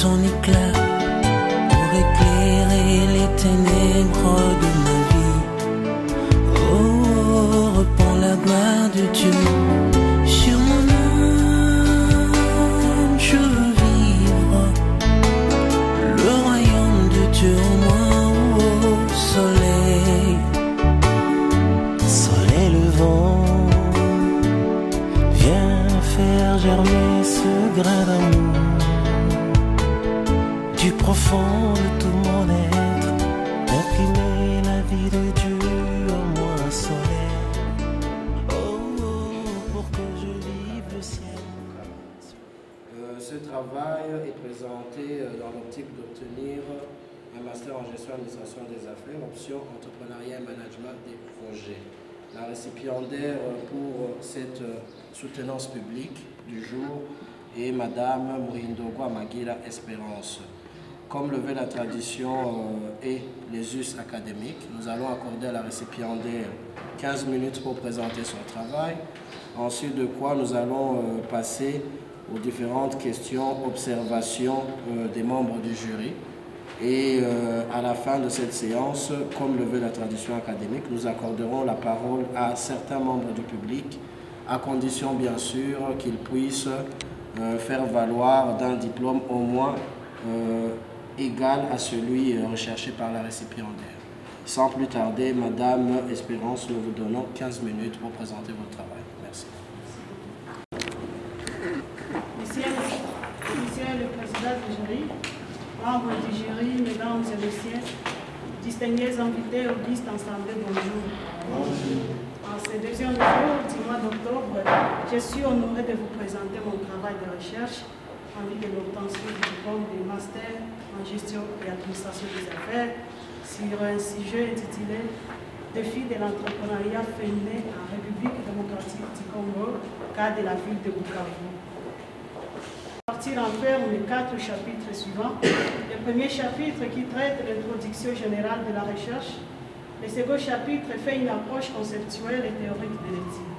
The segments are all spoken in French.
son éclat pour éclairer les ténèbres de ma vie. Oh, reprends la gloire de Dieu sur mon âme, je veux vivre le royaume de Dieu en moi. Oh, soleil, soleil levant, viens faire germer ce grain d'amour du profond de tout mon être, imprimer la vie de Dieu en moi, soleil, oh, pour que je vive le ciel. Ce travail est présenté dans l'optique d'obtenir un master en gestion et administration des affaires, option entrepreneuriat et management des projets. La récipiendaire pour cette soutenance publique du jour est Madame Mourindogwa Maguila Espérance. Comme le veut la tradition et les us académiques, nous allons accorder à la récipiendaire 15 minutes pour présenter son travail, ensuite de quoi nous allons passer aux différentes questions, observations des membres du jury. Et à la fin de cette séance, comme le veut la tradition académique, nous accorderons la parole à certains membres du public, à condition bien sûr qu'ils puissent faire valoir d'un diplôme au moins égal à celui recherché par la récipiendaire. Sans plus tarder, Madame Espérance, nous vous donnons 15 minutes pour présenter votre travail. Merci. Monsieur le Président du jury, membres du jury, mesdames et messieurs, distingués invités, augustes assemblés, bonjour. En ce deuxième jour du mois d'octobre, je suis honoré de vous présenter mon travail de recherche en vue de l'obtention du diplôme de master en gestion et administration des affaires sur un sujet intitulé Défi de l'entrepreneuriat féminin en République démocratique du Congo, cas de la ville de Bukavu. Partir en ferme les 4 chapitres suivants. Le premier chapitre qui traite de l'introduction générale de la recherche. Le second chapitre fait une approche conceptuelle et théorique de l'étude.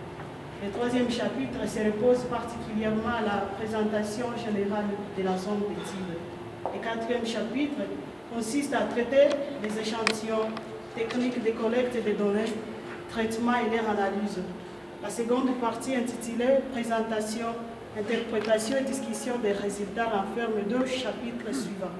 Le troisième chapitre se repose particulièrement à la présentation générale de la zone d'étude. Le quatrième chapitre consiste à traiter les échantillons, techniques de collecte des données, traitement et leur analyse. La seconde partie intitulée Présentation, interprétation et discussion des résultats renferme 2 chapitres suivants.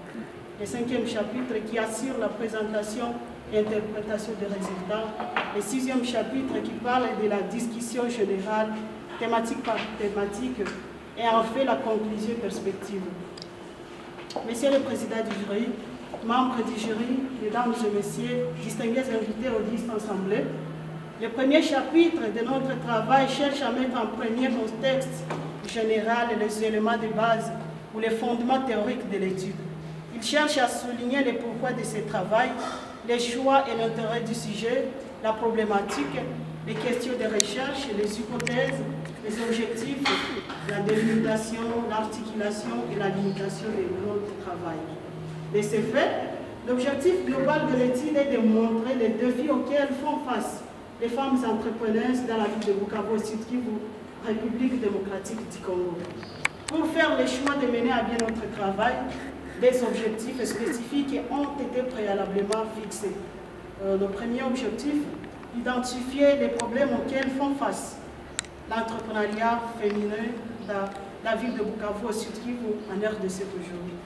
Le cinquième chapitre qui assure la présentation et interprétation des résultats. Le sixième chapitre qui parle de la discussion générale, thématique par thématique, et en fait la conclusion perspective. Monsieur le Président du jury, membres du jury, mesdames et messieurs, distingués invités au liste assemblée, le premier chapitre de notre travail cherche à mettre en premier contexte général les éléments de base ou les fondements théoriques de l'étude. Il cherche à souligner les pourquoi de ce travail, les choix et l'intérêt du sujet, la problématique, les questions de recherche, les hypothèses, les objectifs, la délimitation, l'articulation et la limitation de notre travail. De ce fait, l'objectif global de l'étude est de montrer les défis auxquels font face les femmes entrepreneuses dans la ville de Bukavu, Sud-Kivu, République démocratique du Congo. Pour faire le choix de mener à bien notre travail, des objectifs spécifiques ont été préalablement fixés. Le premier objectif, identifier les problèmes auxquels font face l'entrepreneuriat féminin dans la ville de Bukavu, Sud-Kivu, en RDC aujourd'hui.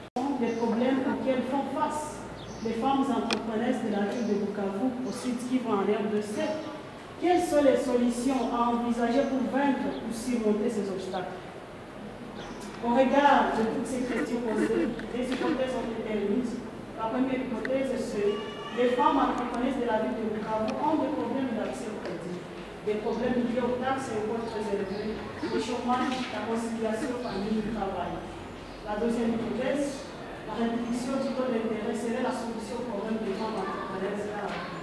Les problèmes auxquels font face les femmes entrepreneuses de la ville de Bukavu, au Sud-Kivu, en RDC. Quelles sont les solutions à envisager pour vaincre ou surmonter ces obstacles? Au regard de toutes ces questions posées, des hypothèses ont été émises. La première hypothèse, c'est que les femmes entrepreneuses de la ville de Bukavu ont des problèmes d'accès au crédit, des problèmes liés aux taxes et aux coûts très élevés, le chômage, la conciliation famille-travail. La deuxième hypothèse, la réduction du taux d'intérêt serait la solution au problème des femmes entrepreneuses de la ville.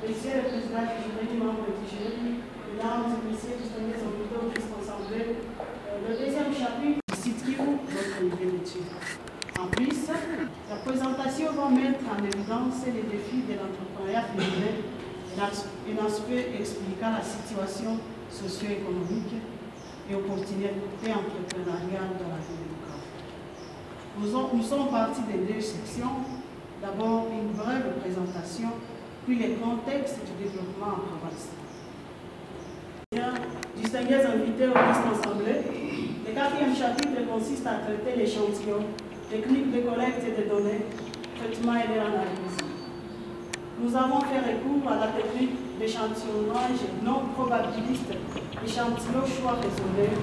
Monsieur le Président du jury, membres du jury, mesdames et messieurs, distingués invités, assemblés, le deuxième chapitre situe notre idée d'étude. En plus, la présentation va mettre en évidence les défis de l'entrepreneuriat féminin, un aspect expliquant la situation socio-économique et opportunités entrepreneuriales dans la ville de Bukavu. Nous sommes partis des deux sections. D'abord, une brève présentation, puis les contextes du développement en province. Distingués invités au liste assemblée, le 4e chapitre consiste à traiter l'échantillon, technique de collecte de données, traitement et l'analyse. Nous avons fait recours à la technique d'échantillonnage non probabiliste, échantillon choix raisonné,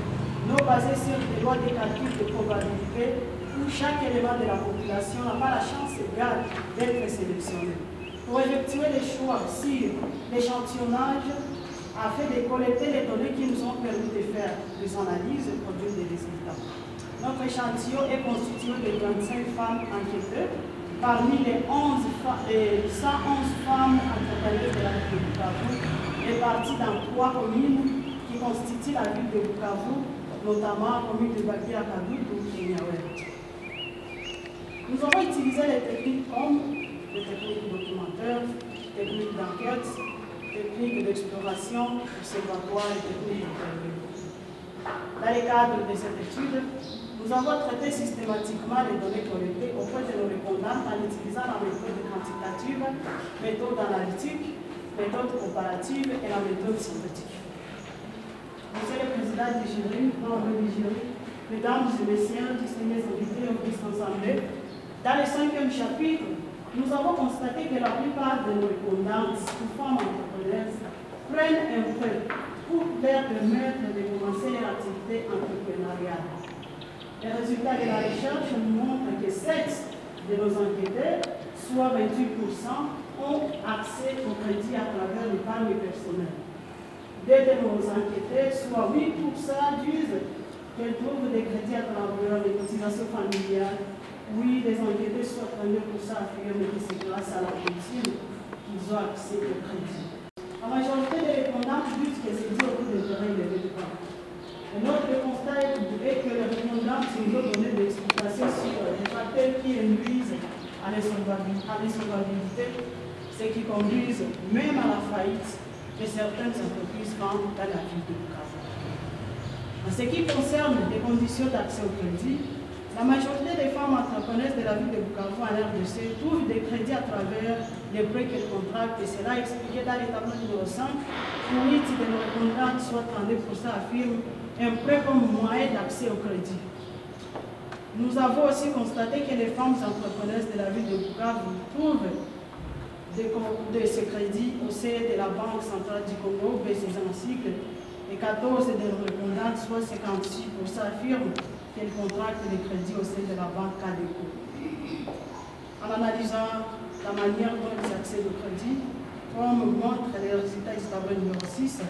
non basé sur des lois de calcul de probabilité, où chaque élément de la population n'a pas la chance égale d'être sélectionné. Pour effectuer les choix sur l'échantillonnage, afin de collecter les données qui nous ont permis de faire des analyses et produire des résultats. Notre échantillon est constitué de 25 femmes enquêteurs. Parmi les 111 femmes entrepreneuses de la ville de Bukavu, réparties dans 3 communes qui constituent la ville de Bukavu, notamment la commune de Bakia Kabutu et Niawet. Nous avons utilisé les techniques comme les techniques documentaires, techniques d'enquête, techniques d'exploration, observatoire et techniques d'interview. Dans le cadre de cette étude, nous avons traité systématiquement les données collectées auprès de nos répondants en utilisant la méthode quantitative, méthode analytique, méthode comparative et la méthode synthétique. Monsieur le Président du jury, membres du jury, Mesdames et Messieurs, distingués invités au liste assemblée, dans le 5e chapitre, nous avons constaté que la plupart de nos répondantes ou femmes entrepreneuses prennent un prêt pour leur permettre de commencer leur activité entrepreneuriale. Les résultats de la recherche nous montrent que 7 de nos enquêteurs, soit 28%, ont accès au crédit à travers l'épargne personnelle. 2 de nos enquêteurs, soit 8%, disent qu'elles trouvent des crédits à travers les cotisations familiales. Oui, les enquêteurs, soit 32% affirment que c'est grâce à la médecine qu'ils ont accès au crédit. La majorité des répondants disent que c'est dû au coût d'intérêt élevé du banque. Et notre constat est que les répondants nous ont donné des explications sur les facteurs qui induisent à l'insolvabilité, ce qui conduisent même à la faillite de certaines entreprises membres dans la ville de Bukavu. En ce qui concerne les conditions d'accès au crédit, la majorité des femmes entrepreneuses de la ville de Bukavu en RDC trouvent des crédits à travers les prêts qu'elles contractent, et cela est expliqué dans le tableau numéro 5. Pour 8 de nos répondants, soit 32%, affirment un prêt comme moyen d'accès au crédit. Nous avons aussi constaté que les femmes entrepreneuses de la ville de Bukavu trouvent de ce crédit au sein de la Banque centrale du Congo, BCZ en cycle, et 14 de nos répondants, soit 56%, affirment qu'elles contractent des crédits au sein de la banque Cadeco. En analysant la manière dont ils accèdent au crédit, comme montre les résultats du tableau numéro 6,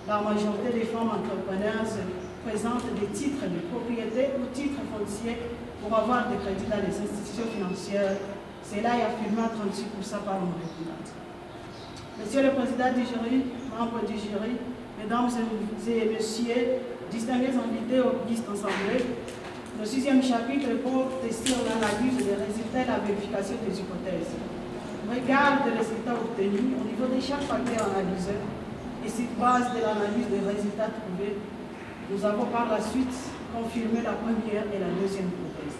la majorité des femmes entrepreneuses présentent des titres de propriété ou titres fonciers pour avoir des crédits dans les institutions financières. Cela est affirmé à 36% par nos répondants. Monsieur le Président du jury, membres du jury, Mesdames et Messieurs, distingués invités au liste assemblée, le 6e chapitre porte sur l'analyse des résultats et la vérification des hypothèses. Regarde les résultats obtenus au niveau de chaque facteur analysé et sur base de l'analyse des résultats trouvés, nous avons par la suite confirmé la première et la deuxième hypothèse.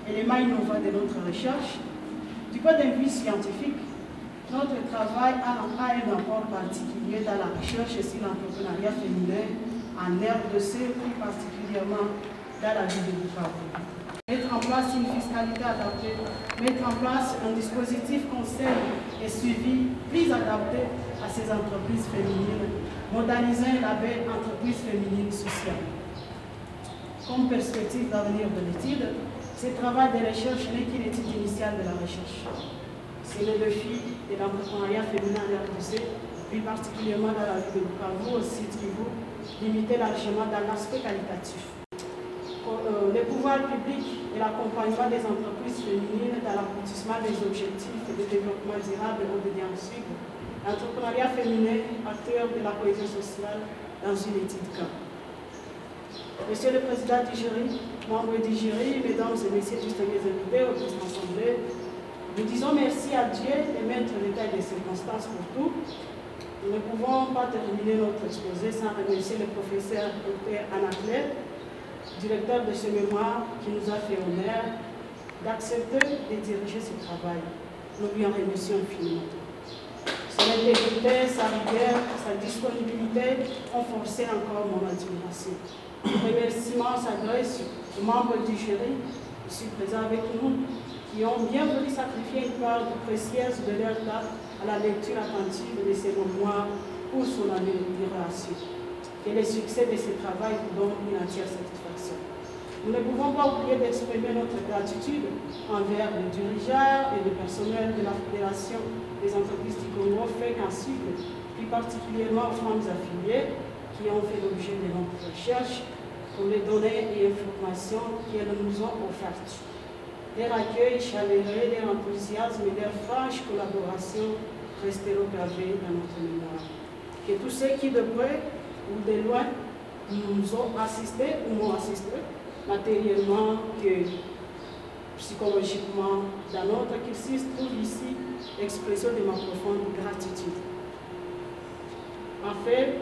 Élément innovant de notre recherche, du point de vue scientifique, notre travail a un apport particulier dans la recherche sur l'entrepreneuriat féminin en RDC, plus particulièrement dans la ville de Bukavu. Mettre en place une fiscalité adaptée, mettre en place un dispositif conseil et suivi plus adapté à ces entreprises féminines, moderniser la belle entreprise féminine sociale. Comme perspective d'avenir de l'étude, ce travail de recherche n'est qu'une étude initiale de la recherche. C'est le défi de l'entrepreneuriat féminin en RDC, plus particulièrement dans la ville de Bukavu, au site Kivu, limité largement dans l'aspect qualitatif. Le pouvoir public et l'accompagnement des entreprises féminines dans l'aboutissement des objectifs de développement durable et ODD ensuite, l'entrepreneuriat féminin, acteur de la cohésion sociale dans une étude cas. Monsieur le Président du jury, membres du jury, Mesdames et Messieurs distingués invités au liste assemblée, nous disons merci à Dieu et mettre l'état des circonstances pour tout. Nous ne pouvons pas terminer notre exposé sans remercier le professeur Dr. Anaclet directeur de ce mémoire, qui nous a fait honneur d'accepter de diriger ce travail. Nous lui en remercions infiniment. Son intégrité, sa rigueur, sa disponibilité ont forcé encore mon admiration. Le remerciement s'adresse aux membres du jury, ici présents avec nous, qui ont bien voulu sacrifier une part précieuse de leur temps à la lecture attentive de ces mémoires pour son amélioration. Que le succès de ce travail vous donne une entière satisfaction. Nous ne pouvons pas oublier d'exprimer notre gratitude envers les dirigeants et le personnel de la Fédération des entreprises du Congo, FEC ainsi que plus particulièrement aux femmes affiliées qui ont fait l'objet de notre recherche pour les données et informations qu'elles nous ont offertes. Leur accueil chaleureux, leur enthousiasme et leur franche collaboration resteront gravés dans notre mémoire. Que tous ceux qui de près ou de loin nous ont assistés ou m'ont assisté, matériellement que psychologiquement, dans notre cursus, trouve ici l'expression de ma profonde gratitude. En fait,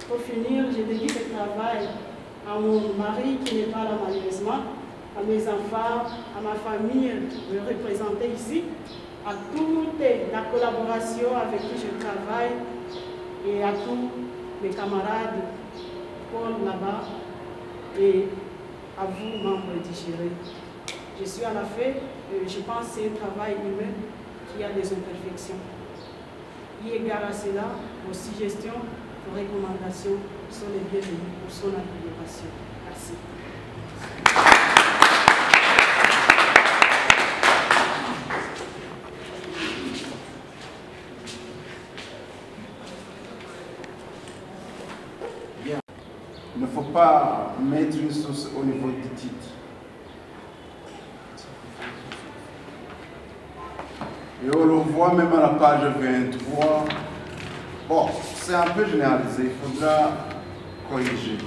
pour finir, je dédie ce travail à mon mari qui n'est pas là malheureusement, à mes enfants, à ma famille représentée ici, à toute la collaboration avec qui je travaille et à tous mes camarades, Paul là-bas, et à vous, membres du jury. Je suis à la fin, je pense que c'est un travail humain qui a des imperfections. Eu égard à cela, vos suggestions, vos recommandations sont les bienvenues pour son amélioration. Merci. Il ne faut pas mettre une source au niveau du titre. Et on le voit même à la page 23. Bon, c'est un peu généralisé, il faudra corriger.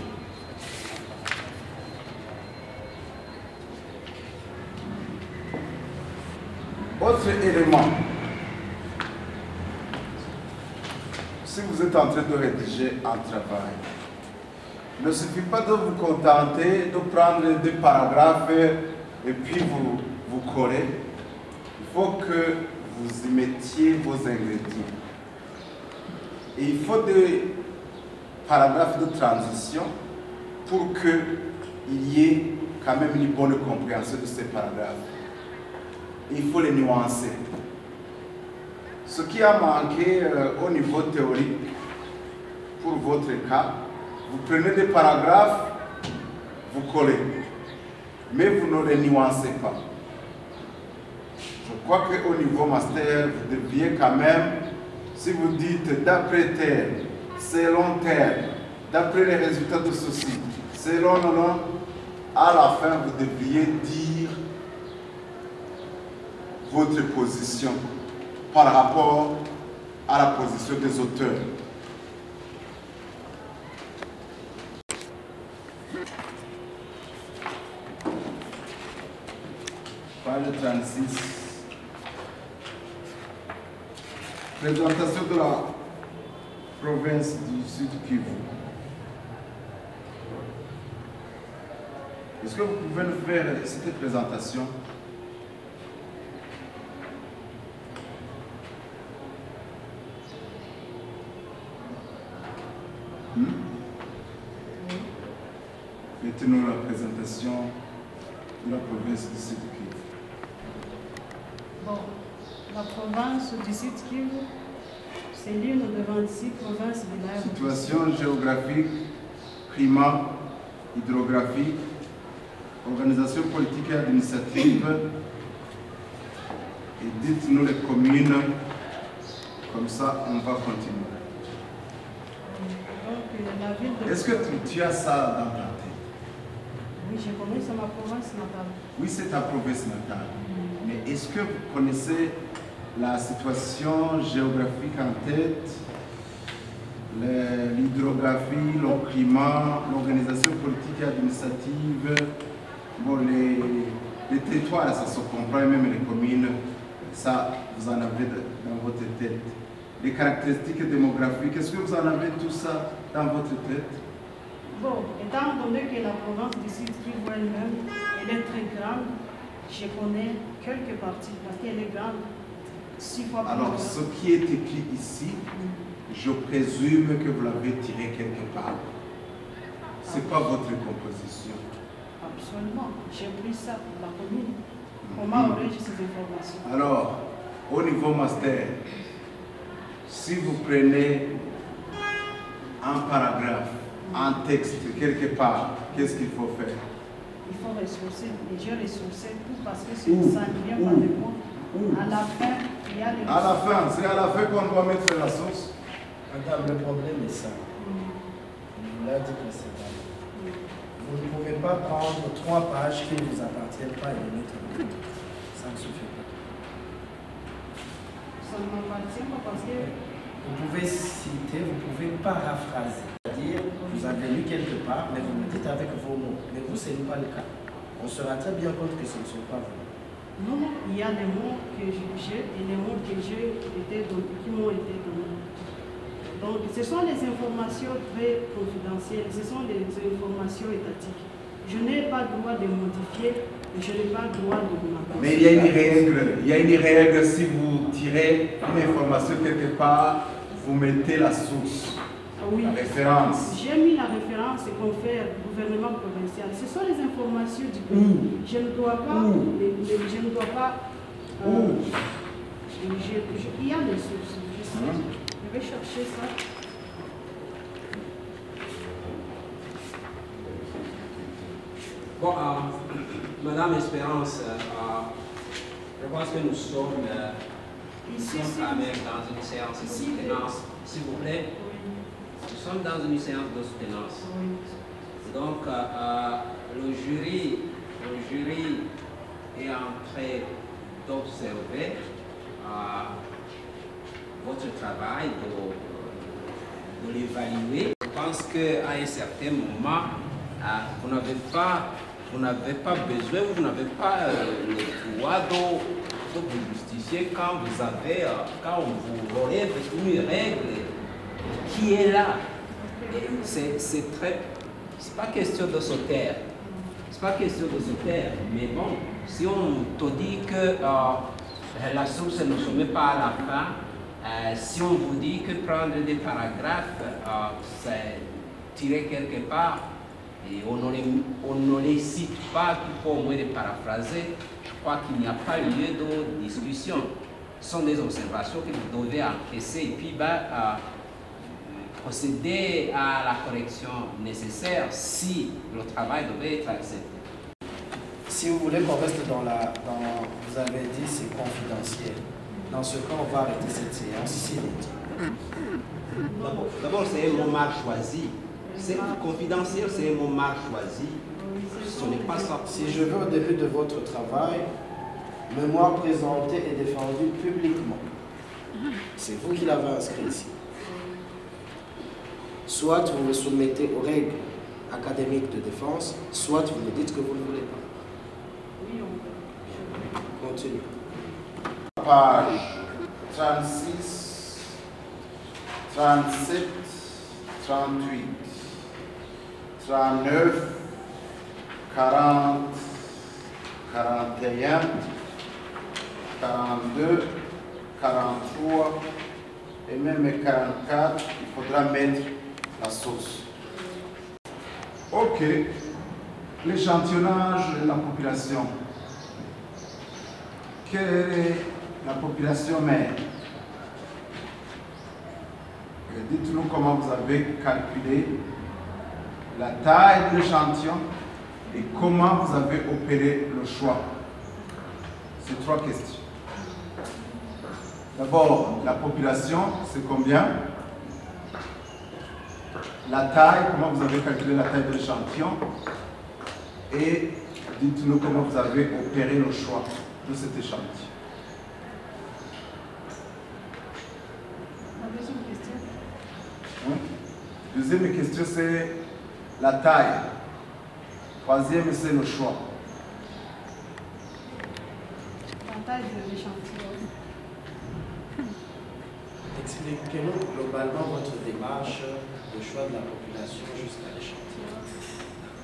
Autre élément. Si vous êtes en train de rédiger un travail, il ne suffit pas de vous contenter de prendre des paragraphes et puis vous coller. Il faut que vous y mettiez vos ingrédients. Et il faut des paragraphes de transition pour qu'il y ait quand même une bonne compréhension de ces paragraphes. Et il faut les nuancer. Ce qui a manqué au niveau théorique, pour votre cas, vous prenez des paragraphes, vous collez, mais vous ne les nuancez pas. Je crois qu'au niveau master, vous devriez quand même, si vous dites d'après tel, selon tel, d'après les résultats de ceci, selon non, à la fin, vous devriez dire votre position par rapport à la position des auteurs. Page 36. Présentation de la province du Sud Kivu. Est-ce que vous pouvez nous faire cette présentation? Faites-nous la présentation de la province du Sud Kivu. Bon, la province du Sud Kivu, c'est l'une des 26 provinces de la Situation géographique, climat, hydrographique, organisation politique et administrative. Et dites-nous les communes, comme ça on va continuer. Est-ce que tu as ça dans ta tête? Oui, je connais, c'est ma province natale. Oui, c'est ta province natale. Mais est-ce que vous connaissez la situation géographique en tête, l'hydrographie, le climat, l'organisation politique et administrative, bon, les territoires, ça se comprend, même les communes, ça, vous en avez dans votre tête. Les caractéristiques démographiques, est-ce que vous en avez tout ça dans votre tête? Bon, étant donné que la province du Sud Kivu elle-même, elle est très grande, je connais quelques parties parce qu'elle est grande. 6 fois plus Alors, grande. ce qui est écrit ici, je présume que vous l'avez tiré quelque part. Ce n'est pas votre composition. Absolument. J'ai pris ça pour la commune. Comment aurais-je ces informations? Alors, au niveau master, si vous prenez un paragraphe, un texte quelque part, qu'est-ce qu'il faut faire? Il faut ressourcer. Et j'ai ressourcé tout parce que ça ne vient pas de moi. À la fin, il y a les À la fin, c'est à la fin qu'on doit mettre la source. Madame, le problème est ça. On vous l'a dit précédemment. Vous ne pouvez pas prendre 3 pages qui ne vous appartiennent pas et les mettre en compte. Ça ne suffit pas. Ça ne m'appartient pas parce que Vous pouvez citer, vous pouvez paraphraser. C'est-à-dire, vous avez lu quelque part, mais vous le dites avec vos mots. Mais vous, ce n'est pas le cas. On se rend très bien compte que ce ne sont pas vous. non, il y a des mots que j'ai et les mots que j'ai qui m'ont été donnés. Donc, ce sont les informations très confidentielles, ce sont les informations étatiques. Je n'ai pas le droit de modifier, et je n'ai pas le droit de m'apporter. Mais il y a une règle, si vous tirez une information quelque part, vous mettez la source, Oui. la référence. J'ai mis la référence et confère gouvernement provincial. Ce sont les informations du pays. Je ne dois pas. Je ne dois pas. Il y a des sources. Je vais chercher ça. Bon, Madame Espérance, je pense que nous sommes quand même dans une séance de soutenance. S'il vous plaît, nous sommes dans une séance de soutenance. Donc, le jury est en train d'observer votre travail, de l'évaluer. Je pense qu'à un certain moment, vous n'avez pas besoin, vous n'avez pas le droit de vous justifier quand quand on vous relève une règle qui est là. C'est pas question de se taire. C'est pas question de se taire, mais bon, si on te dit que la source ne se met pas à la fin, si on vous dit que prendre des paragraphes, c'est tirer quelque part, et on ne les cite pas, il faut au moins les paraphraser, je crois qu'il n'y a pas lieu de discussion. Ce sont des observations que vous devez encaisser et puis procéder à la correction nécessaire si le travail devait être accepté. Si vous voulez qu'on reste vous avez dit c'est confidentiel. Dans ce cas, on va arrêter cette séance ici. D'abord, c'est un mot mal choisi. C'est confidentiel, c'est un mot mal choisi. Ce n'est pas ça. Si je veux au début de votre travail, mémoire présentée et défendue publiquement. C'est vous qui l'avez inscrit ici. Soit vous me soumettez aux règles académiques de défense, soit vous me dites que vous ne voulez pas. Oui, on peut. Continue. Page 36, 37, 38, 39, 40, 41, 42, 43 et même 44, il faudra mettre la source. Ok, l'échantillonnage de la population. Quelle est la population mère? Dites-nous comment vous avez calculé la taille de l'échantillon et comment vous avez opéré le choix. C'est 3 questions. D'abord, la population, c'est combien? La taille, comment vous avez calculé la taille de l'échantillon? Et dites-nous comment vous avez opéré le choix de cet échantillon. La deuxième question. Oui. Deuxième question, c'est la taille. Troisième, c'est le choix. La taille de l'échantillon. Expliquez-nous globalement votre démarche de choix de la population jusqu'à l'échantillon.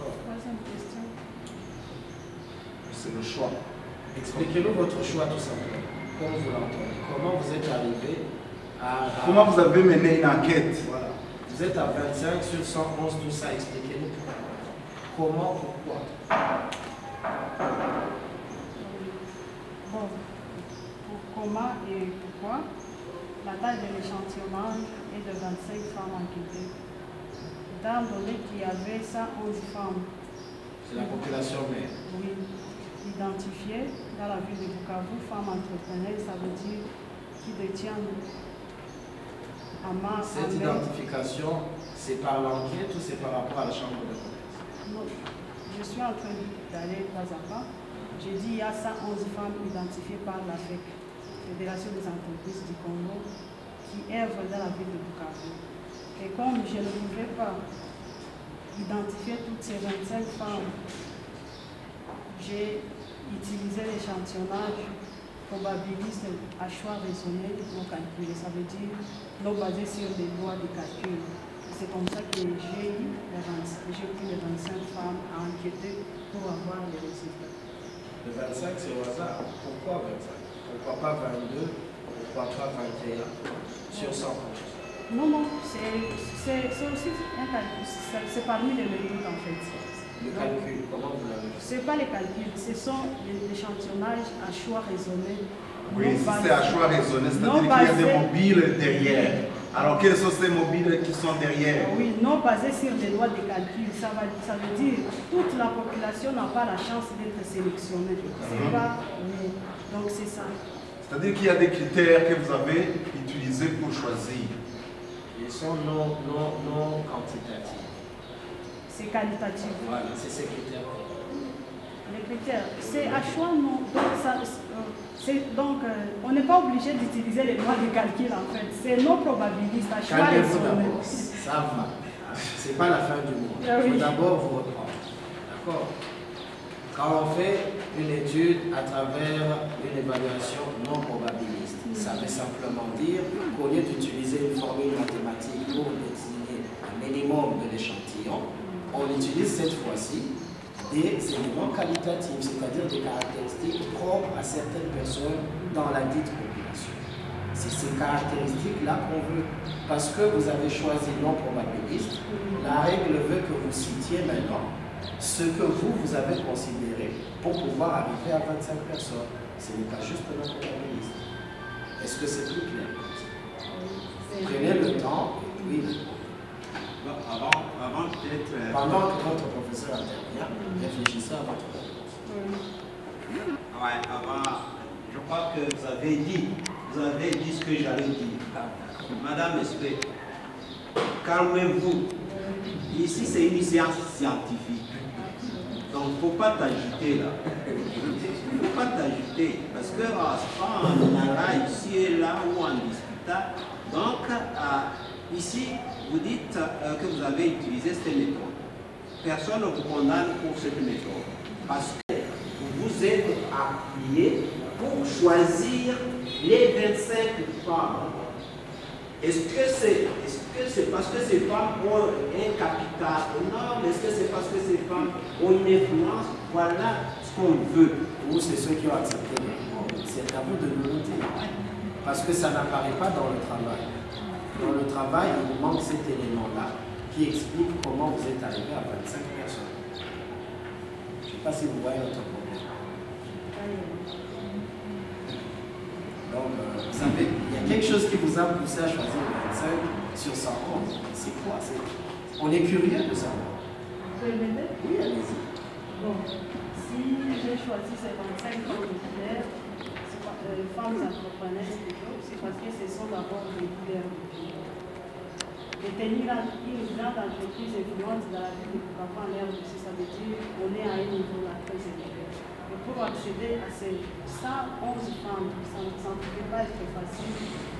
D'accord. Troisième question. C'est le choix. Expliquez-nous votre choix tout simplement. Comme vous l'entendez. Comment vous êtes arrivé à... Comment vous avez mené une enquête? Voilà. Vous êtes à 25 sur 111, tout ça. Expliquez-nous pourquoi. Comment, pourquoi? Bon, pour comment et pourquoi, la taille de l'échantillonnage est de 25 femmes enquêtées. Étant donné qu'il y avait 111 femmes, C'est la population mère. oui, identifiées dans la ville de Bukavu, femmes entrepreneurs, ça veut dire qui détiennent en masse. Cette identification, c'est par l'enquête ou c'est par rapport à la chambre de commerce? Non, je suis en train d'aller pas à pas. J'ai dit il y a 111 femmes identifiées par la FEC, Fédération des entreprises du Congo, qui œuvrent dans la ville de Bukavu. Et comme je ne pouvais pas identifier toutes ces 25 femmes, j'ai utilisé l'échantillonnage probabiliste à choix raisonné non calculé. Ça veut dire non basé sur des lois de calcul. C'est comme ça que j'ai pris les 25 femmes à enquêter pour avoir les résultats. Le 25, c'est au hasard. Pourquoi 25? Pourquoi pas 22? Pourquoi pas 21 sur 100? Non, non, c'est aussi un calcul. C'est parmi les méthodes en fait. Le calcul, comment vous l'avez fait? Ce n'est pas les calculs, ce sont les échantillonnages à choix raisonné. Oui, si c'est à choix raisonné, non c'est-à-dire qu'il y a des basé- mobiles derrière. Alors, quels sont ces mobiles qui sont derrière? Oui, non basé sur des lois de calcul. Ça veut dire toute la population n'a pas la chance d'être sélectionnée. C'est pas, oui. Donc c'est ça. C'est-à-dire qu'il y a des critères que vous avez utilisés pour choisir. Ils sont non quantitatifs. C'est qualitatif. Voilà, c'est ces critères. Les critères, c'est à choix, non. Donc, on n'est pas obligé d'utiliser les lois de calcul en fait. C'est non probabiliste, à choix Calmez-vous raisonné. d'abord. Ça va. C'est pas la fin du monde. Ah Il oui. faut d'abord vous reprendre. D'accord? Quand on fait une étude à travers une évaluation non probabiliste, ça veut simplement dire qu'au lieu d'utiliser une formule mathématique pour désigner un minimum de l'échantillon, on utilise cette fois-ci des éléments qualitatifs, c'est-à-dire des caractéristiques propres à certaines personnes dans la dite population. C'est ces caractéristiques-là qu'on veut. Parce que vous avez choisi non probabiliste, la règle veut que vous citiez maintenant ce que vous avez considéré pour pouvoir arriver à 25 personnes. Ce n'est pas juste non probabiliste. Est-ce que c'est plus clair? Prenez le temps et puis, Avant peut-être... pendant que votre professeur intervient, réfléchissez à votre réponse. Ouais, avant, je crois que vous avez dit ce que j'allais dire. Madame Espé, calmez-vous. Ici, c'est une science scientifique. Donc, il ne faut pas t'agiter là. Il ne faut pas t'agiter. Parce que on a là, ici et là, où on discuta. Donc, ici, vous dites que vous avez utilisé cette méthode. Personne ne vous condamne pour cette méthode. Parce que vous vous êtes appuyé pour choisir les 25 femmes. Est-ce que c'est parce que ces femmes ont un capital énorme? Est-ce que c'est parce que ces femmes ont une influence? Voilà ce qu'on veut. Ou c'est ceux qui ont accepté le monde. C'est à vous de nous le dire. Parce que ça n'apparaît pas dans le travail. Dans le travail, il vous manque cet élément-là qui explique comment vous êtes arrivé à 25 personnes. Je ne sais pas si vous voyez notre problème. Donc, vous savez, il y a quelque chose qui vous a poussé à choisir le 25 sur 111. C'est quoi? On est curieux de savoir. Vous pouvez m'aider? Oui, allez-y. Bon, si j'ai choisi ces 25 populaires, femmes entrepreneuses plutôt, c'est parce que ce sont d'abord des leaders de vie. Détenir une grande entreprise influente dans la vie de Bukavu en l'air aussi, ça veut dire qu'on est à un niveau là très élevé. Et pour accéder à ces 111 femmes, ça ne peut pas être facile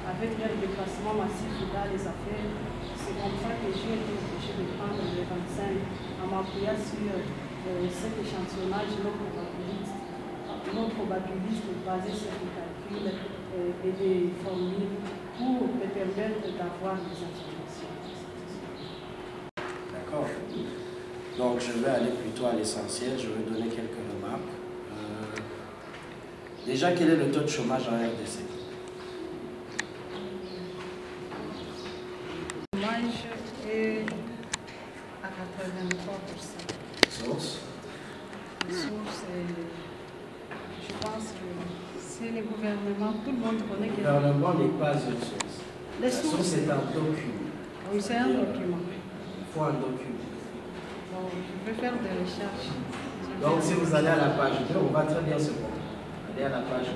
avec leur déplacement massif dans les affaires. C'est comme ça que j'ai été obligé de prendre les 25 en m'appuyant sur cet échantillonnage non probabiliste basé sur des calculs et des formules pour me permettre d'avoir des informations. D'accord. Donc je vais aller plutôt à l'essentiel, je vais donner quelques remarques. Déjà, quel est le taux de chômage en RDC? Le chômage est à 83%. Source? La source, je pense que c'est le gouvernement, tout le monde connaît Le que gouvernement n'est pas une source. les La source sources. est un document. Oui, c'est un document. Il faut un document. Bon, je vais faire des recherches. Donc si vous allez à la page 2, on va très bien se comprendre. Allez à la page 2.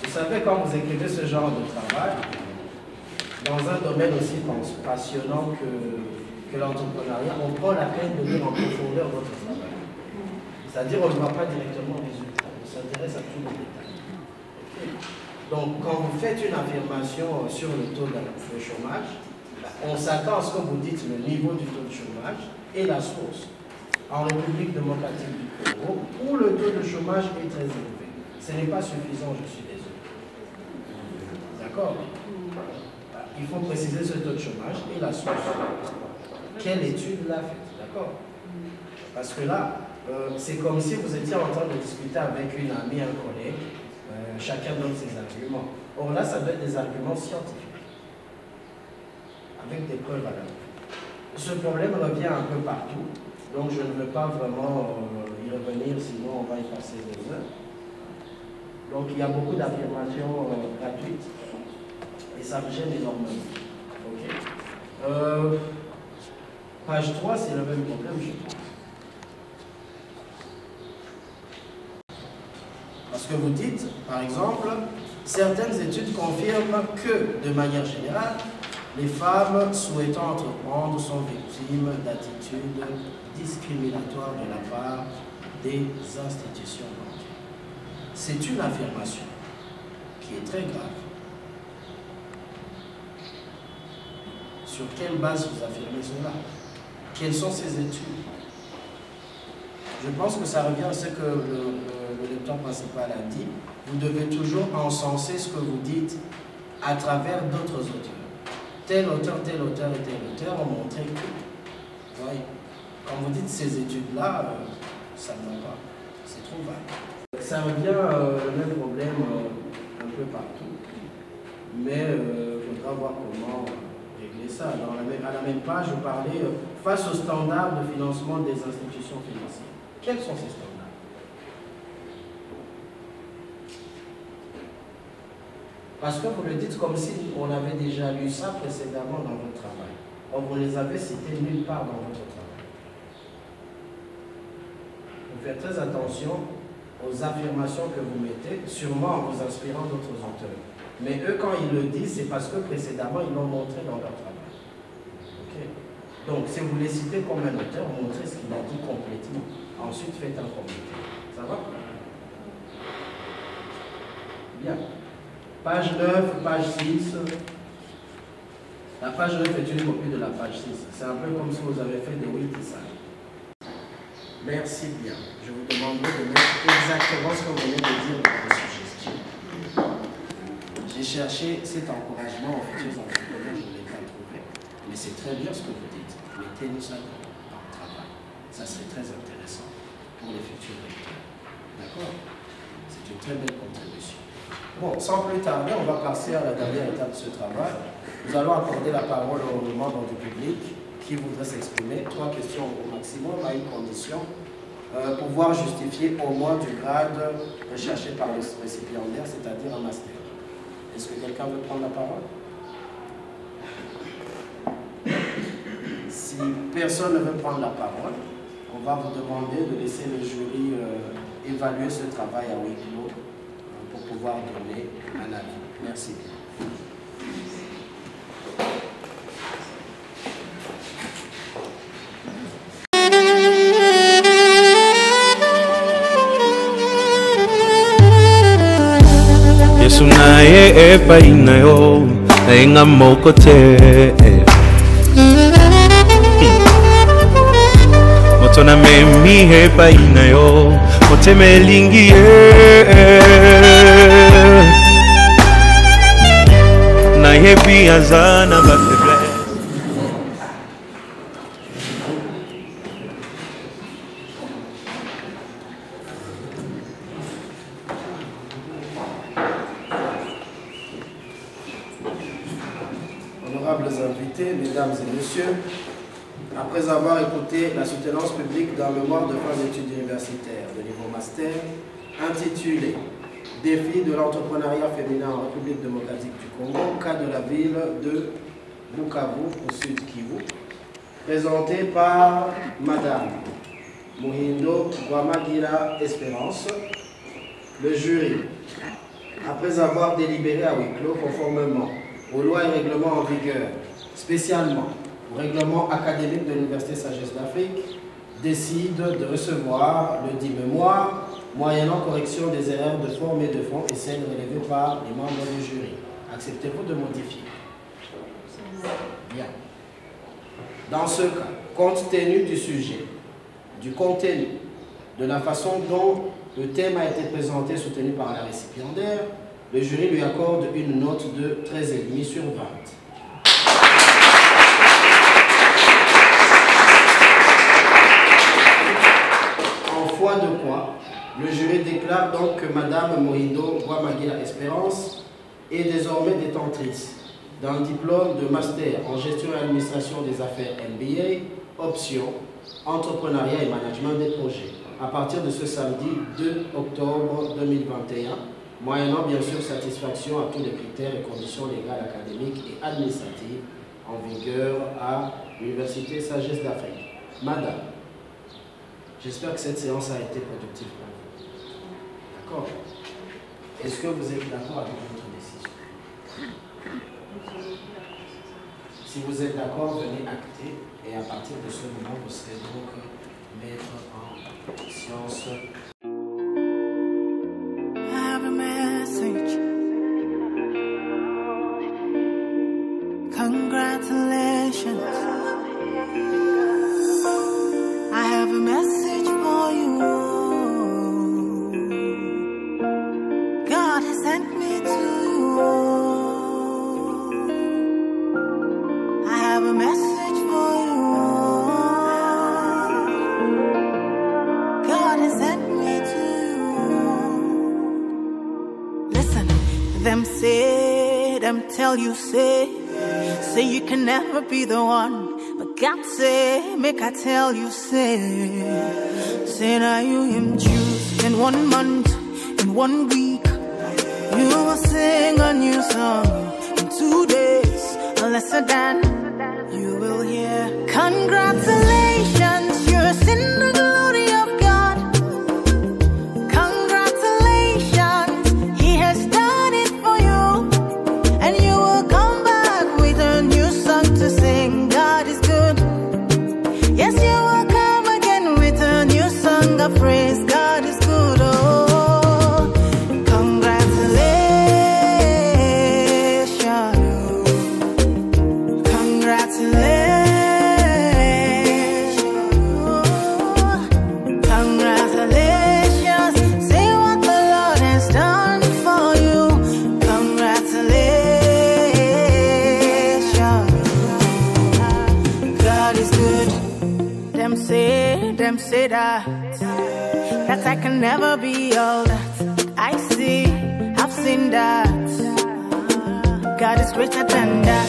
Vous savez, quand vous écrivez ce genre de travail, dans un domaine aussi passionnant que l'entrepreneuriat, on prend la peine de lire en profondeur votre travail. C'est-à-dire, on ne voit pas directement les résultats, on s'intéresse à tous les détails. Okay. Donc, quand vous faites une affirmation sur le taux de chômage, on s'attend à ce que vous dites le niveau du taux de chômage et la source. En République démocratique du Congo, où le taux de chômage est très élevé. Ce n'est pas suffisant, je suis désolé. D'accord? Il faut préciser ce taux de chômage et la source. Quelle étude l'a faite? D'accord? Parce que là, c'est comme si vous étiez en train de discuter avec une amie, un collègue, chacun donne ses arguments. Or là, ça doit être des arguments scientifiques, avec des preuves à l'appui. Ce problème revient un peu partout, donc je ne veux pas vraiment y revenir, sinon on va y passer des heures. Donc il y a beaucoup d'affirmations gratuites, et ça me gêne énormément. Okay. Page 3, c'est le même problème, je pense. Parce que vous dites, par exemple, certaines études confirment que, de manière générale, les femmes souhaitant entreprendre sont victimes d'attitudes discriminatoires de la part des institutions bancaires. C'est une affirmation qui est très grave. Sur quelle base vous affirmez cela? Quelles sont ces études? Je pense que ça revient à ce que le lecteur principal a dit. Vous devez toujours encenser ce que vous dites à travers d'autres auteurs. Tel auteur et tel auteur ont montré que. Voyez, quand vous dites ces études-là, ça ne va pas. C'est trop vague. Ça revient le même problème un peu partout. Mais il faudra voir comment régler ça. À la même page, vous parlez face aux standards de financement des institutions financières. Quels sont ces standards? Parce que vous le dites comme si on avait déjà lu ça précédemment dans votre travail. Or, vous les avez cités nulle part dans votre travail. Vous faites très attention aux affirmations que vous mettez, sûrement en vous inspirant d'autres auteurs. Mais eux, quand ils le disent, c'est parce que précédemment, ils l'ont montré dans leur travail. Okay. Donc, si vous les citez comme un auteur, montrez ce qu'il a dit complètement. Ensuite, faites un commentaire. Ça va? Bien. Page 9, page 6. La page 9 est une copie de la page 6. C'est un peu comme si vous avez fait des oui et ça. Merci bien. Je vous demanderai de mettre exactement ce que vous venez de dire dans vos suggestions. J'ai cherché cet encouragement aux futurs entrepreneurs, je ne l'ai pas trouvé. Mais c'est très bien ce que vous dites. Mettez-nous ça dans le travail. Ça serait très intéressant pour les futurs lecteurs. D'accord? C'est une très belle contribution. Bon, sans plus tarder, on va passer à la dernière étape de ce travail. Nous allons accorder la parole aux membres du public qui voudraient s'exprimer. 3 questions au maximum à une condition. Pouvoir justifier au moins du grade recherché par le récipiendaire, c'est-à-dire un master. Est-ce que quelqu'un veut prendre la parole? Si personne ne veut prendre la parole, on va vous demander de laisser le jury évaluer ce travail à huis clos pour pouvoir donner un avis. Merci. Yesu naye epai nayo ainga moko te moto na memi epai nayo motema elingi ye na nayebi aza na ba faiblesse. Honorables invités, mesdames et messieurs, après avoir écouté la soutenance publique d'un mémoire de fin d'études universitaires de niveau master intitulé « Défi de l'entrepreneuriat féminin en République démocratique du Congo, cas de la ville de Bukavu au sud Kivu », présenté par Madame Muhindo Gwamagira Espérance, le jury, après avoir délibéré à huis clos conformément aux lois et règlements en vigueur, spécialement au règlement académique de l'Université Sagesse d'Afrique, décide de recevoir le dit mémoire, moyennant correction des erreurs de forme et de fond et celles relevées par les membres du jury. Acceptez-vous de modifier? Bien. Dans ce cas, compte tenu du sujet, du contenu, de la façon dont le thème a été présenté, soutenu par la récipiendaire, le jury lui accorde une note de 13,5 sur 20. En foi de quoi, le jury déclare donc que Madame Muhindo Gwamagira Espérance est désormais détentrice d'un diplôme de master en gestion et administration des affaires MBA, option entrepreneuriat et management des projets, à partir de ce samedi 2 octobre 2021, moyennant bien sûr satisfaction à tous les critères et conditions légales, académiques et administratives en vigueur à l'Université Sagesse d'Afrique. Madame, j'espère que cette séance a été productive pour vous. D'accord? Est-ce que vous êtes d'accord avec votre décision? Si vous êtes d'accord, venez acter et à partir de ce moment, vous serez donc maître en sciences. Congratulations, I have a message for you. God has sent me to you. I have a message for you. God has sent me to you. Listen, them say, them tell you say you can never be the one, but God say, make I tell you, say now you him choose. In 1 month, in 1 week, you will sing a new song. In 2 days, a lesser than you will hear. Congratulations, you're in the glory of God. Congratulations, He has done it for you, and you will come back with a new song to sing. God is good. Yes, you will come again with a new song of praise. God is good. Oh, congratulations, congratulations, congratulations. Say what the Lord has done for you. Congratulations. God is good. Them say that I can never be all that I see. I've seen that God is greater than that.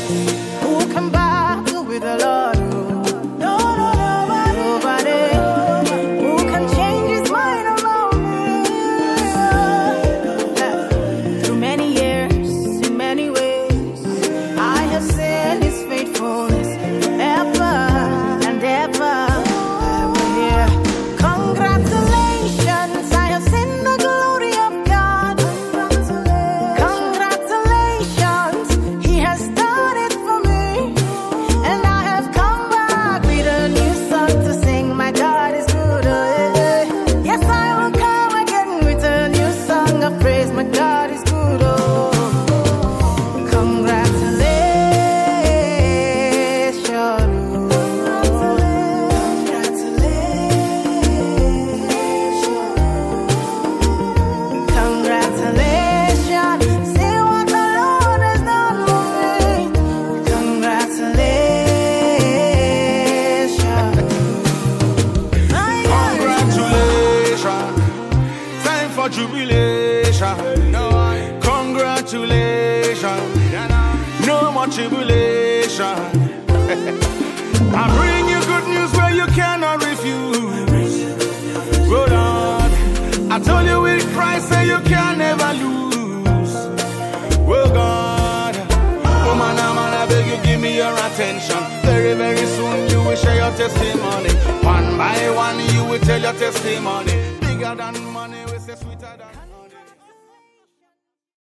Who can battle with the Lord? Nobody. Who can change His mind about me? Through many years, in many ways, I have seen His faithfulness forever and ever. I will hear congratulations, I have seen the glory of God. Congratulations, He has done it for me. or tribulation. I bring you good news where you cannot refuse. Oh Lord, I told you with Christ say you can never lose. Oh God, oh man, I beg you give me your attention. Very, very soon you will share your testimony. One by one you will tell your testimony. Bigger than money.